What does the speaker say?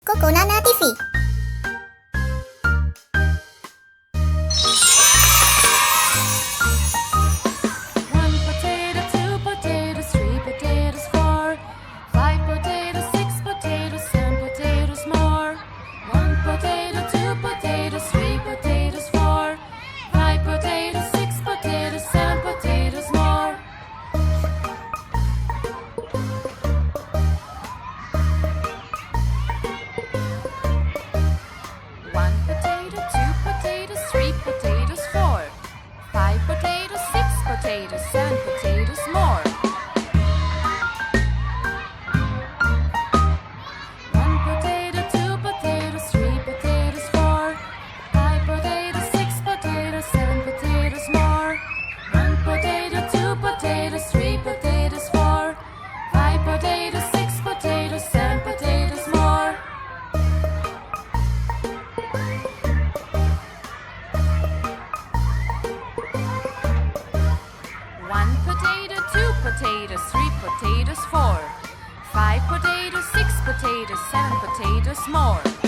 Coconana TV. One potato, two potatoes, three potatoes, four, five potatoes, six potatoes, seven potatoes more. One potato, two potatoes, three potatoes, four, five potatoes, six potatoes, seven potatoes more. One potato, two potatoes, three potatoes, four, five potatoes, six potatoes, seven potatoes more. One potato, two potatoes, three potatoes, four, five potatoes, six potatoes, seven potatoes more. One potato, two potatoes, three potatoes, four, five potatoes, six potatoes, seven potatoes more. One potato, two potatoes, three potatoes, four, five potatoes, six potatoes, seven potatoes more.